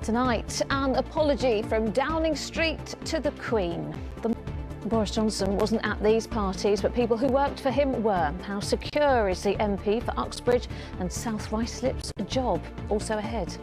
Tonight, an apology from Downing Street to the Queen. Boris Johnson wasn't at these parties, but people who worked for him were. How secure is the MP for Uxbridge and South Ruislip's job? Also ahead.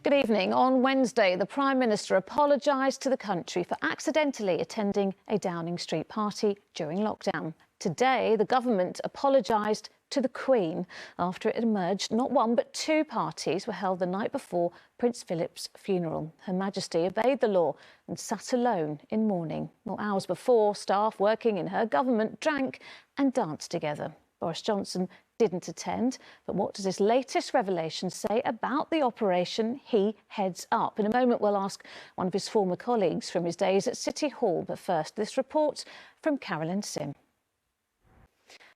Good evening. On Wednesday, the Prime Minister apologised to the country for accidentally attending a Downing Street party during lockdown. Today, the government apologised to the Queen after it emerged not one but two parties were held the night before Prince Philip's funeral. Her Majesty obeyed the law and sat alone in mourning. Well, hours before, staff working in her government drank and danced together. Boris Johnson didn't attend, but what does this latest revelation say about the operation he heads up? In a moment, we'll ask one of his former colleagues from his days at City Hall. But first, this report from Carolyn Sim.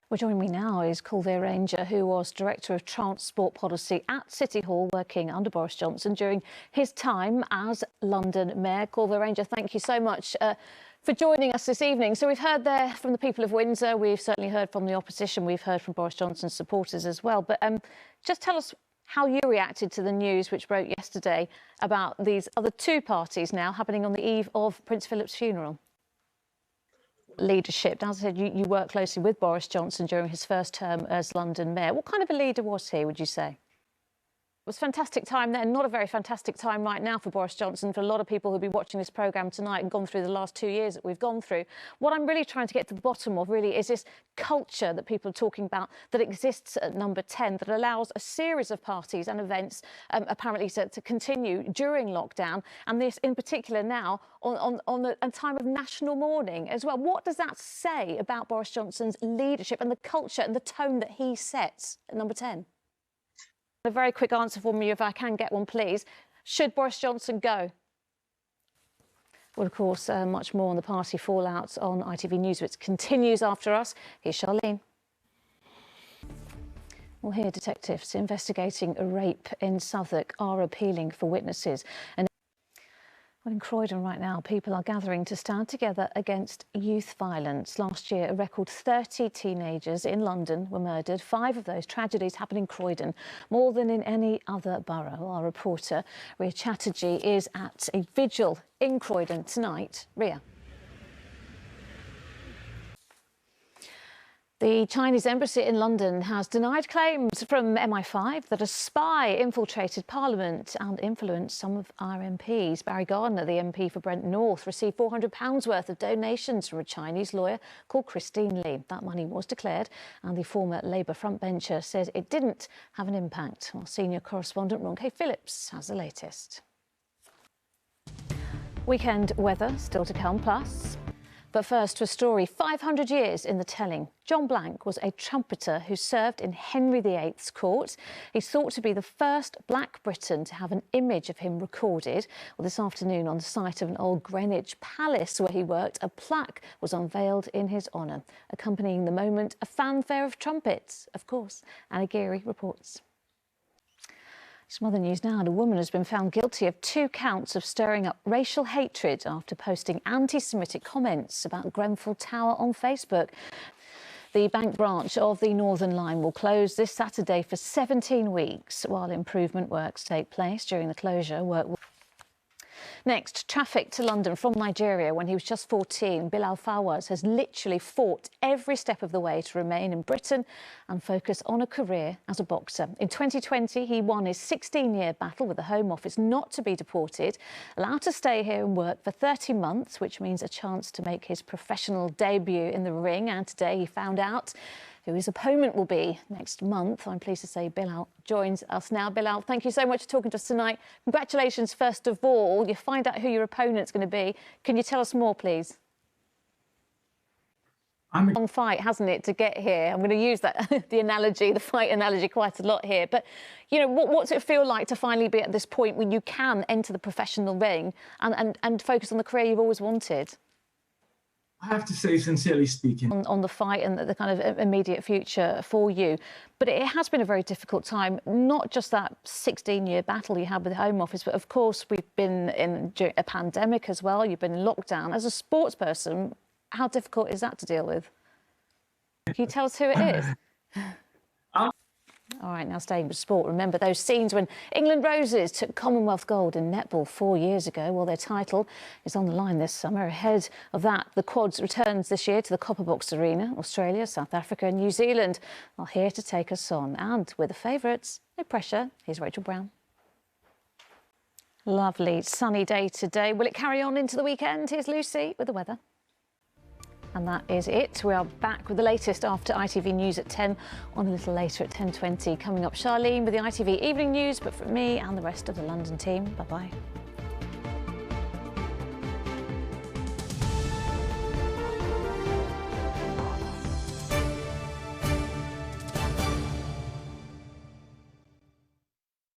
Well, joining me now is Colville Ranger, who was Director of Transport Policy at City Hall, working under Boris Johnson during his time as London Mayor. Colville Ranger, thank you so much for joining us this evening. So we've heard there from the people of Windsor, we've certainly heard from the opposition, we've heard from Boris Johnson's supporters as well. But just tell us how you reacted to the news which broke yesterday about these other two parties now happening on the eve of Prince Philip's funeral. Leadership. As I said, you worked closely with Boris Johnson during his first term as London Mayor. What kind of a leader was he, would you say? It was a fantastic time then, not a very fantastic time right now for Boris Johnson, for a lot of people who'll be watching this programme tonight and gone through the last 2 years that we've gone through. What I'm really trying to get to the bottom of really is this culture that people are talking about that exists at Number 10 that allows a series of parties and events apparently to continue during lockdown, and this in particular now on a time of national mourning as well. What does that say about Boris Johnson's leadership and the culture and the tone that he sets at Number 10? A very quick answer for me, if I can get one, please. Should Boris Johnson go? Well, of course, much more on the party fallout on ITV News, which continues after us. Here's Charlene. Well, here, detectives investigating a rape in Southwark are appealing for witnesses. And in Croydon right now, people are gathering to stand together against youth violence. Last year, a record 30 teenagers in London were murdered. 5 of those tragedies happened in Croydon, more than in any other borough. Our reporter, Ria Chatterjee, is at a vigil in Croydon tonight. Ria. The Chinese embassy in London has denied claims from MI5 that a spy infiltrated Parliament and influenced some of our MPs. Barry Gardner, the MP for Brent North, received £400 worth of donations from a Chinese lawyer called Christine Lee. That money was declared, and the former Labour frontbencher says it didn't have an impact. Our senior correspondent Ronke Phillips has the latest. Weekend weather still to come, plus. But first, to a story 500 years in the telling. John Blank was a trumpeter who served in Henry VIII's court. He's thought to be the first black Briton to have an image of him recorded. Well, this afternoon, on the site of an old Greenwich palace where he worked, a plaque was unveiled in his honour. Accompanying the moment, a fanfare of trumpets, of course. Anna Geary reports. Some other news now, and a woman has been found guilty of 2 counts of stirring up racial hatred after posting anti-Semitic comments about Grenfell Tower on Facebook. The bank branch of the Northern Line will close this Saturday for 17 weeks while improvement works take place. During the closure, work will... Next, traffic to London from Nigeria. When he was just 14, Bilal Fawaz has literally fought every step of the way to remain in Britain and focus on a career as a boxer. In 2020, he won his 16-year battle with the Home Office not to be deported, allowed to stay here and work for 30 months, which means a chance to make his professional debut in the ring. And today he found out who his opponent will be next month. I'm pleased to say Bilal joins us now. Bilal, thank you so much for talking to us tonight. Congratulations, first of all. You find out who your opponent's going to be. Can you tell us more, please? Long fight, hasn't it, to get here? I'm going to use that, the analogy, the fight analogy quite a lot here. But, you know, what's it feel like to finally be at this point when you can enter the professional ring and focus on the career you've always wanted? I have to say, sincerely speaking, on the fight and the kind of immediate future for you. But it has been a very difficult time, not just that 16-year battle you had with the Home Office, but of course we've been in a pandemic as well. You've been in lockdown. As a sports person, how difficult is that to deal with? Can you tell us who it is? All right, now staying with sport, remember those scenes when England Roses took Commonwealth gold in netball 4 years ago? Well, their title is on the line this summer. Ahead of that, the quads returns this year to the Copper Box Arena. Australia, South Africa and New Zealand are here to take us on. And we're the favourites. No pressure. Here's Rachel Brown. Lovely sunny day today. Will it carry on into the weekend? Here's Lucy with the weather. And that is it. We are back with the latest after ITV News at 10, on a little later at 10:20. Coming up, Charlene with the ITV Evening News, but from me and the rest of the London team, bye-bye.